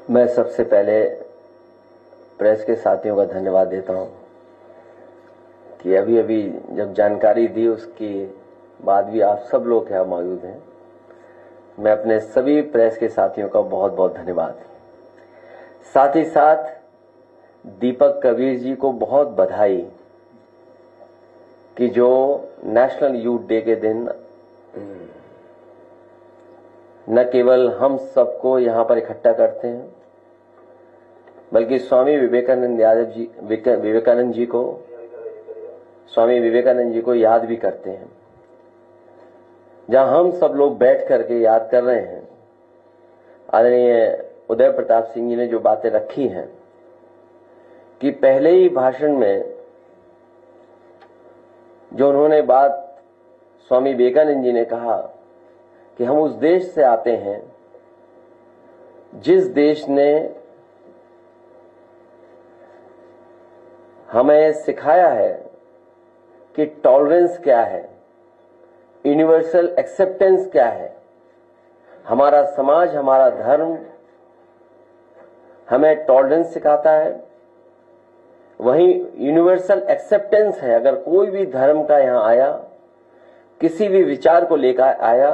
मैं सबसे पहले प्रेस के साथियों का धन्यवाद देता हूं कि अभी अभी जब जानकारी दी उसके बाद भी आप सब लोग यहाँ मौजूद हैं। मैं अपने सभी प्रेस के साथियों का बहुत बहुत धन्यवाद। साथ ही साथ दीपक कबीर जी को बहुत बधाई कि जो नेशनल यूथ डे के दिन न केवल हम सबको यहां पर इकट्ठा करते हैं बल्कि स्वामी विवेकानंद जी को याद भी करते हैं। जहां हम सब लोग बैठ करके याद कर रहे हैं, आदरणीय उदय प्रताप सिंह जी ने जो बातें रखी हैं कि पहले ही भाषण में जो उन्होंने बात स्वामी विवेकानंद जी ने कहा कि हम उस देश से आते हैं जिस देश ने हमें सिखाया है कि टॉलरेंस क्या है, यूनिवर्सल एक्सेप्टेंस क्या है। हमारा समाज, हमारा धर्म हमें टॉलरेंस सिखाता है, वहीं यूनिवर्सल एक्सेप्टेंस है। अगर कोई भी धर्म का यहां आया, किसी भी विचार को लेकर आया,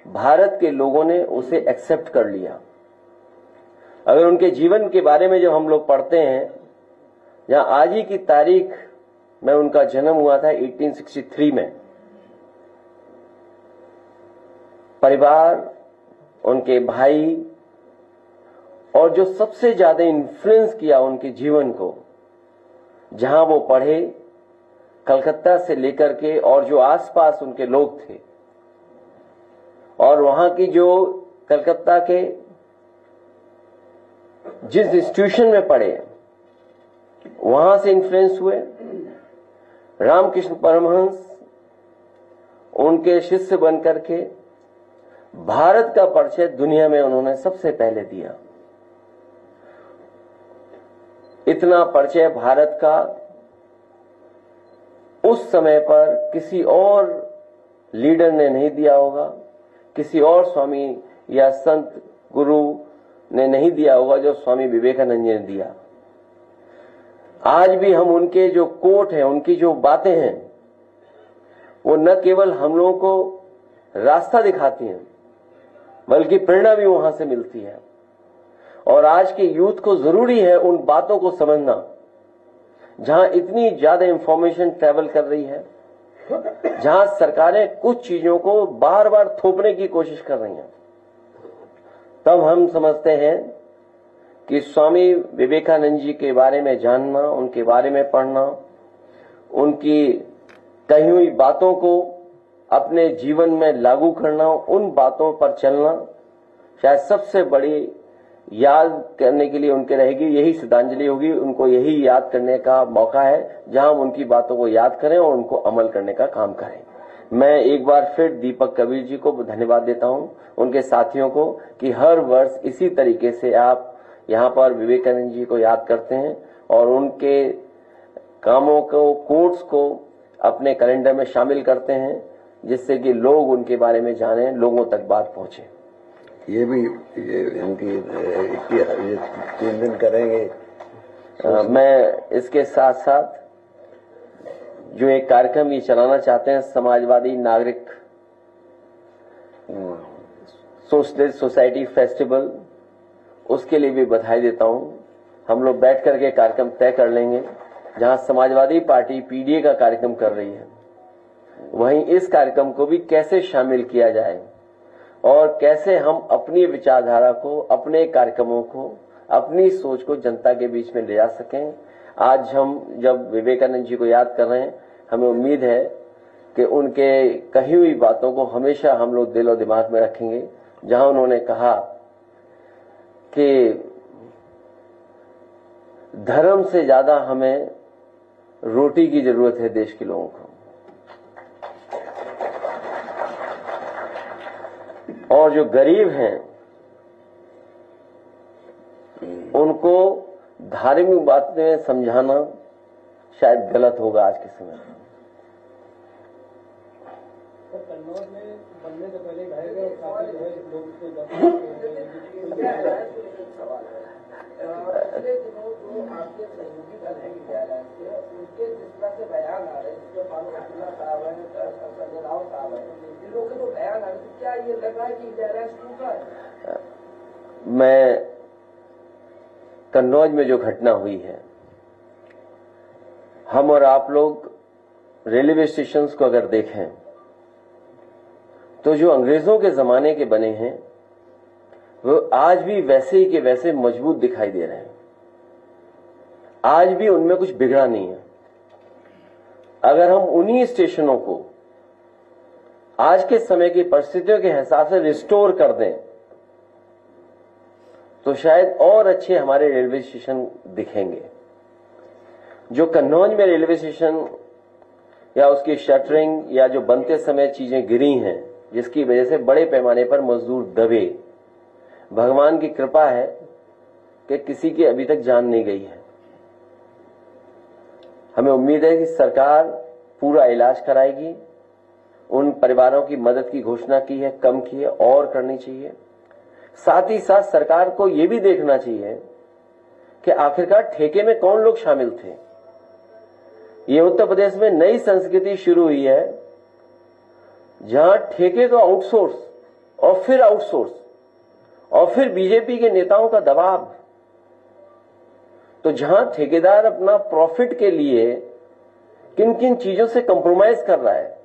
भारत के लोगों ने उसे एक्सेप्ट कर लिया। अगर उनके जीवन के बारे में जो हम लोग पढ़ते हैं, जहां आज ही की तारीख में उनका जन्म हुआ था 1863 में, परिवार, उनके भाई और जो सबसे ज्यादा इन्फ्लुएंस किया उनके जीवन को, जहां वो पढ़े, कलकत्ता से लेकर के और जो आसपास उनके लोग थे और वहां की जो कलकत्ता के जिस इंस्टीट्यूशन में पढ़े वहां से इन्फ्लुएंस हुए। रामकृष्ण परमहंस उनके शिष्य बनकर के भारत का परिचय दुनिया में उन्होंने सबसे पहले दिया। इतना परिचय भारत का उस समय पर किसी और लीडर ने नहीं दिया होगा, किसी और स्वामी या संत गुरु ने नहीं दिया होगा जो स्वामी विवेकानंद जी ने दिया। आज भी हम उनके जो कोट हैं, उनकी जो बातें हैं, वो न केवल हम लोगों को रास्ता दिखाती हैं बल्कि प्रेरणा भी वहां से मिलती है। और आज के यूथ को जरूरी है उन बातों को समझना, जहां इतनी ज्यादा इंफॉर्मेशन ट्रेवल कर रही है, जहां सरकारें कुछ चीजों को बार बार थोपने की कोशिश कर रही हैं। तब हम समझते हैं कि स्वामी विवेकानंद जी के बारे में जानना, उनके बारे में पढ़ना, उनकी कही हुई बातों को अपने जीवन में लागू करना, उन बातों पर चलना शायद सबसे बड़ी याद करने के लिए उनके रहेगी। यही श्रद्धांजलि होगी, उनको यही याद करने का मौका है जहां हम उनकी बातों को याद करें और उनको अमल करने का काम करें। मैं एक बार फिर दीपक कबीर जी को धन्यवाद देता हूं, उनके साथियों को, कि हर वर्ष इसी तरीके से आप यहां पर विवेकानंद जी को याद करते हैं और उनके कामों को, कोट्स को अपने कैलेंडर में शामिल करते हैं, जिससे कि लोग उनके बारे में जानें, लोगों तक बात पहुंचे। ये भी इनकी 3 दिन करेंगे। मैं इसके साथ साथ जो एक कार्यक्रम ये चलाना चाहते हैं, समाजवादी नागरिक सोशलिस्ट सोसाइटी फेस्टिवल, उसके लिए भी बधाई देता हूं। हम लोग बैठ करके कार्यक्रम तय कर लेंगे। जहां समाजवादी पार्टी पीडीए का कार्यक्रम कर रही है, वहीं इस कार्यक्रम को भी कैसे शामिल किया जाए और कैसे हम अपनी विचारधारा को, अपने कार्यक्रमों को, अपनी सोच को जनता के बीच में ले जा सकें। आज हम जब विवेकानंद जी को याद कर रहे हैं, हमें उम्मीद है कि उनके कही हुई बातों को हमेशा हम लोग दिल और दिमाग में रखेंगे। जहां उन्होंने कहा कि धर्म से ज्यादा हमें रोटी की जरूरत है देश के लोगों को, और जो गरीब हैं उनको धार्मिक बातें समझाना शायद गलत होगा आज के समय में। कन्नौज में बनने से पहले ढाई काफी जो है लोग से उनके जिस तरह से बयान आ रहे हैं, जो फारूक अब्दुल्ला साहब हैं, संजय राउत साहब हैं, इन लोगों के जो बयान आ रहे हैं, क्या ये लग रहा है कि अलायंस टूटा है? मैं कन्नौज में जो घटना हुई है, हम और आप लोग रेलवे स्टेशंस को अगर देखें तो जो अंग्रेजों के जमाने के बने हैं वो आज भी वैसे ही के वैसे मजबूत दिखाई दे रहे हैं। आज भी उनमें कुछ बिगड़ा नहीं है। अगर हम उन्हीं स्टेशनों को आज के समय की परिस्थितियों के हिसाब से रिस्टोर कर दें तो शायद और अच्छे हमारे रेलवे स्टेशन दिखेंगे। जो कन्नौज में रेलवे स्टेशन या उसकी शटरिंग या जो बनते समय चीजें गिरी हैं, जिसकी वजह से बड़े पैमाने पर मजदूर दबे, भगवान की कृपा है कि किसी की अभी तक जान नहीं गई है। हमें उम्मीद है कि सरकार पूरा इलाज कराएगी। उन परिवारों की मदद की घोषणा की है, कम की है, और करनी चाहिए। साथ ही साथ सरकार को यह भी देखना चाहिए कि आखिरकार ठेके में कौन लोग शामिल थे। ये उत्तर प्रदेश में नई संस्कृति शुरू हुई है जहां ठेके को आउटसोर्स और फिर आउटसोर्स और फिर बीजेपी के नेताओं का दबाव। तो जहां ठेकेदार अपना प्रॉफिट के लिए किन किन चीजों से कंप्रोमाइज कर रहा है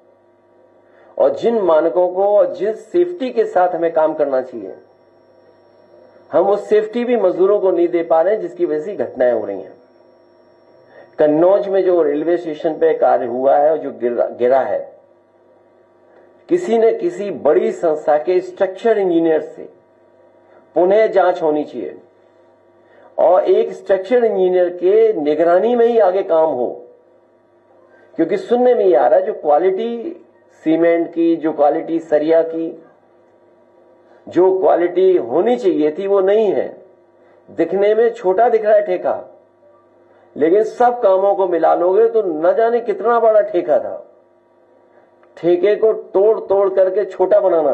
और जिन मानकों को और जिस सेफ्टी के साथ हमें काम करना चाहिए, हम उस सेफ्टी भी मजदूरों को नहीं दे पा रहे हैं, जिसकी वजह से घटनाएं हो रही हैं। कन्नौज में जो रेलवे स्टेशन पे कार्य हुआ है और जो गिरा है, किसी न किसी बड़ी संस्था के स्ट्रक्चर इंजीनियर से पुनः जांच होनी चाहिए और एक स्ट्रक्चर इंजीनियर के निगरानी में ही आगे काम हो। क्योंकि सुनने में ही आ रहा है जो क्वालिटी सीमेंट की, जो क्वालिटी सरिया की, जो क्वालिटी होनी चाहिए थी वो नहीं है। दिखने में छोटा दिख रहा है ठेका, लेकिन सब कामों को मिला लोगे तो न जाने कितना बड़ा ठेका था। ठेके को तोड़ तोड़ करके छोटा बनाना,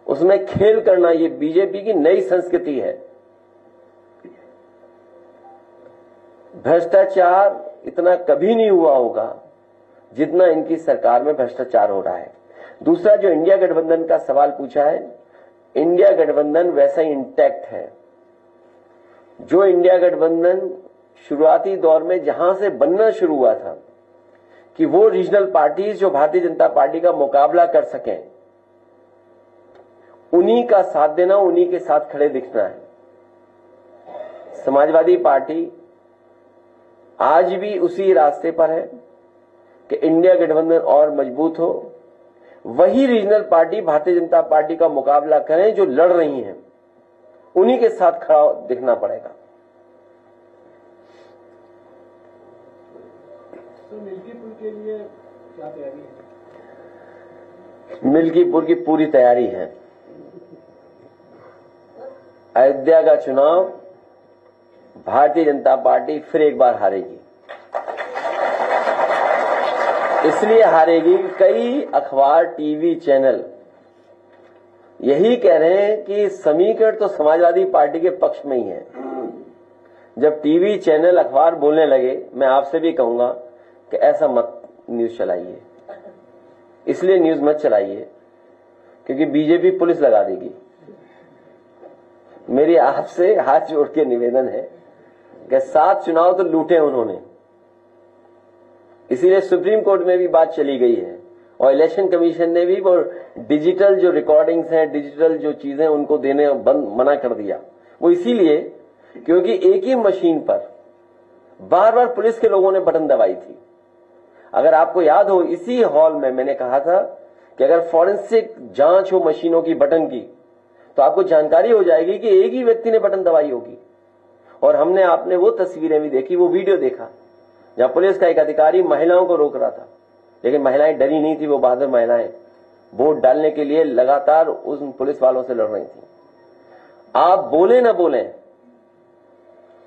उसमें खेल करना, ये बीजेपी की नई संस्कृति है। भ्रष्टाचार इतना कभी नहीं हुआ होगा जितना इनकी सरकार में भ्रष्टाचार हो रहा है। दूसरा, जो इंडिया गठबंधन का सवाल पूछा है, इंडिया गठबंधन वैसा ही इंटैक्ट है। जो इंडिया गठबंधन शुरुआती दौर में जहां से बनना शुरू हुआ था कि वो रीजनल पार्टीज जो भारतीय जनता पार्टी का मुकाबला कर सकें, उन्हीं का साथ देना, उन्हीं के साथ खड़े दिखना है। समाजवादी पार्टी आज भी उसी रास्ते पर है कि इंडिया गठबंधन और मजबूत हो। वही regional party Bharatiya Janata party का मुकाबला करें जो लड़ रही हैं, उन्हीं के साथ खड़ा दिखना पड़ेगा। तो मिल्कीपुर के लिए क्या तैयारी है? मिल्कीपुर की पूरी तैयारी है। अयोध्या का चुनाव भारतीय जनता पार्टी फिर एक बार हारेगी। इसलिए हारेगी, कई अखबार, टीवी चैनल यही कह रहे हैं कि समीकरण तो समाजवादी पार्टी के पक्ष में ही है। जब टीवी चैनल, अखबार बोलने लगे, मैं आपसे भी कहूंगा कि ऐसा मत न्यूज चलाइए, इसलिए न्यूज मत चलाइए क्योंकि बीजेपी पुलिस लगा देगी। मेरी आपसे हाथ जोड़ के निवेदन है कि 7 चुनाव तो लूटे उन्होंने, इसीलिए सुप्रीम कोर्ट में भी बात चली गई है और इलेक्शन कमीशन ने भी वो डिजिटल जो रिकॉर्डिंग्स हैं, डिजिटल जो चीजें उनको देने मना कर दिया। वो इसीलिए क्योंकि एक ही मशीन पर बार बार पुलिस के लोगों ने बटन दबाई थी। अगर आपको याद हो, इसी हॉल में मैंने कहा था कि अगर फॉरेंसिक जांच हो मशीनों की बटन की तो आपको जानकारी हो जाएगी कि एक ही व्यक्ति ने बटन दबाई होगी। और हमने आपने वो तस्वीरें भी देखी, वो वीडियो देखा जहां पुलिस का एक अधिकारी महिलाओं को रोक रहा था, लेकिन महिलाएं डरी नहीं थी। वो बहादुर महिलाएं वोट डालने के लिए लगातार उन पुलिस वालों से लड़ रही थी। आप बोले ना बोले,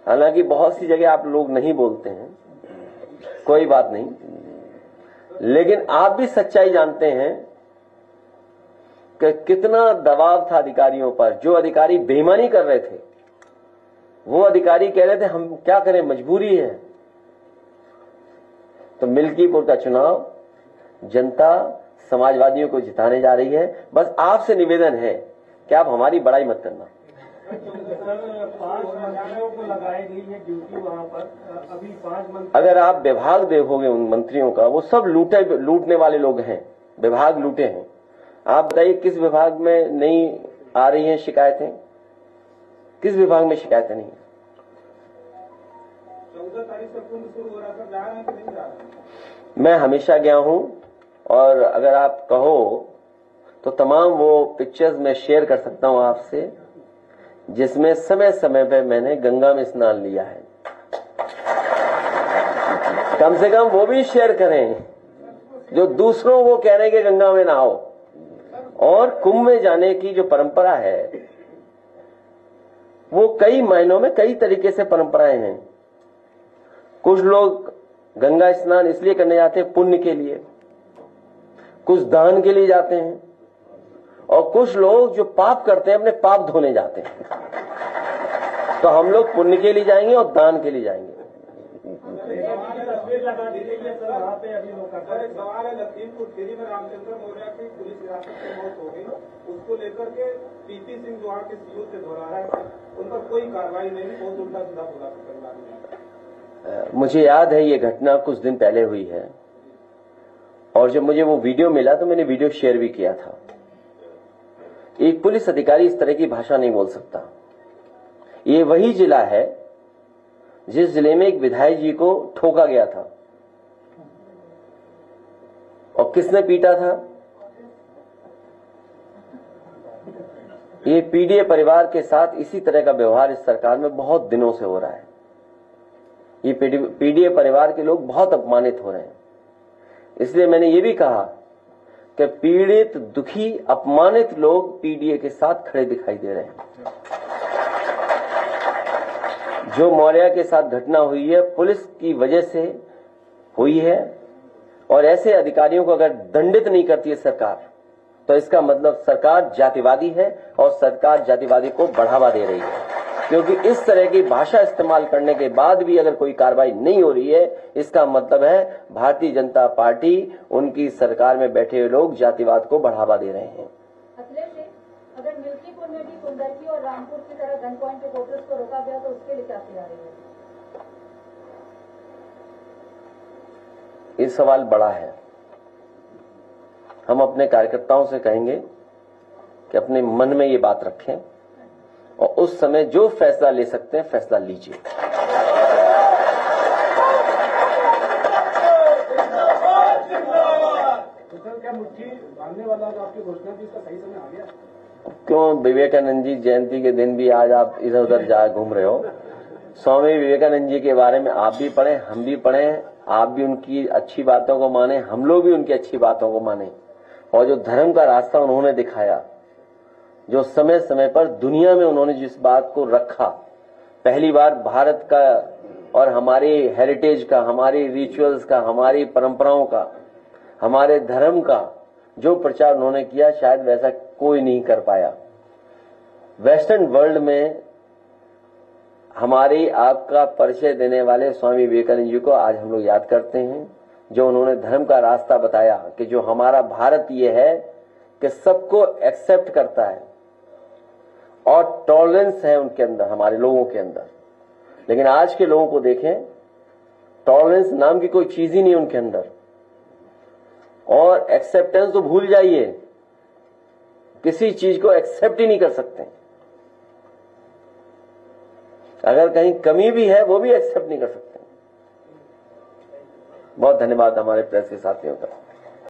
हालांकि बहुत सी जगह आप लोग नहीं बोलते हैं, कोई बात नहीं, लेकिन आप भी सच्चाई जानते हैं कि कितना दबाव था अधिकारियों पर। जो अधिकारी बेईमानी कर रहे थे वो अधिकारी कह रहे थे हम क्या करें, मजबूरी है। तो मिल्कीपुर का चुनाव जनता समाजवादियों को जिताने जा रही है। बस आपसे निवेदन है कि आप हमारी बड़ाई मत करना। 5 मंत्रियों को लगाई गई है ड्यूटी वहां पर, अभी 5 मंत्री। अगर आप विभाग देखोगे उन मंत्रियों का, वो सब लूटने वाले लोग हैं, विभाग लूटे हैं। आप बताइए किस विभाग में नहीं आ रही हैं शिकायतें, किस विभाग में शिकायतें नहीं है? 14 तारीख से कुंभ शुरू हो रहा था, जा रहे हैं कि नहीं जा रहे हैं? मैं हमेशा गया हूं, और अगर आप कहो तो तमाम वो पिक्चर्स मैं शेयर कर सकता हूं आपसे, जिसमें समय समय पे मैंने गंगा में स्नान लिया है। कम से कम वो भी शेयर करें जो दूसरों को कह रहे हैं कि गंगा में नहाओ। और कुंभ में जाने की जो परंपरा है, वो कई मायनों में कई तरीके से परंपराएं हैं। कुछ लोग गंगा स्नान इसलिए करने जाते हैं पुण्य के लिए, कुछ दान के लिए जाते हैं, और कुछ लोग जो पाप करते हैं अपने पाप धोने जाते हैं। तो हम लोग पुण्य के लिए जाएंगे और दान के लिए जाएंगे। तस्वीर लगा दी गई है सर वहाँ पे अभी लोग। सर एक सवाल है, लखीमपुर खीरी में रामचंद्र मौर्य की पुलिस हिरासत में मौत हो गई, उसको लेकर के पीपी सिंह जो वहाँ के सीओ थे धोरारा, उन पर कोई कार्रवाई नहीं, बहुत उल्टा सीधा बोला परिवार ने। मुझे याद है ये घटना कुछ दिन पहले हुई है, और जब मुझे वो वीडियो मिला तो मैंने वीडियो शेयर भी किया था। एक पुलिस अधिकारी इस तरह की भाषा नहीं बोल सकता। ये वही जिला है जिस जिले में एक विधायक जी को ठोका गया था, और किसने पीटा था? ये पीडीए परिवार के साथ इसी तरह का व्यवहार इस सरकार में बहुत दिनों से हो रहा है। ये पीडीए परिवार के लोग बहुत अपमानित हो रहे हैं। इसलिए मैंने ये भी कहा कि पीड़ित, दुखी, अपमानित लोग पीडीए के साथ खड़े दिखाई दे रहे हैं। जो मौर्य के साथ घटना हुई है पुलिस की वजह से हुई है, और ऐसे अधिकारियों को अगर दंडित नहीं करती है सरकार, तो इसका मतलब सरकार जातिवादी है, और सरकार जातिवादी को बढ़ावा दे रही है। क्योंकि इस तरह की भाषा इस्तेमाल करने के बाद भी अगर कोई कार्रवाई नहीं हो रही है, इसका मतलब है भारतीय जनता पार्टी, उनकी सरकार में बैठे हुए लोग जातिवाद को बढ़ावा दे रहे हैं। अगर मिल्कीपुर में भी कुंदरकी और रामपुर की तरह गन पॉइंट पे वोटर्स को रोका गया तो उसके लिए क्या तैयारी है? ये सवाल बड़ा है। हम अपने कार्यकर्ताओं से कहेंगे कि अपने मन में ये बात रखें, और उस समय जो फैसला ले सकते हैं फैसला लीजिए। तो सर क्या मुट्ठी बांधने वाला जो आपकी घोषणा थी, इसका सही समय आ गया? क्यों विवेकानंद जी जयंती के दिन भी आज आप इधर उधर जा घूम रहे हो? स्वामी विवेकानंद जी के बारे में आप भी पढ़े, हम भी पढ़े, आप भी उनकी अच्छी बातों को माने, हम लोग भी उनकी अच्छी बातों को माने। और जो धर्म का रास्ता उन्होंने दिखाया, जो समय समय पर दुनिया में उन्होंने जिस बात को रखा, पहली बार भारत का और हमारी हेरिटेज का, हमारी रिचुअल्स का, हमारी परंपराओं का, हमारे धर्म का जो प्रचार उन्होंने किया, शायद वैसा कोई नहीं कर पाया। वेस्टर्न वर्ल्ड में हमारी आपका परिचय देने वाले स्वामी विवेकानंद जी को आज हम लोग याद करते हैं, जो उन्होंने धर्म का रास्ता बताया कि जो हमारा भारत ये है कि सबको एक्सेप्ट करता है और टॉलरेंस है उनके अंदर, हमारे लोगों के अंदर। लेकिन आज के लोगों को देखें, टॉलरेंस नाम की कोई चीज ही नहीं उनके अंदर, और एक्सेप्टेंस तो भूल जाइए, किसी चीज को एक्सेप्ट ही नहीं कर सकते। अगर कहीं कमी भी है वो भी एक्सेप्ट नहीं कर सकते। बहुत धन्यवाद हमारे प्रेस के साथियों का।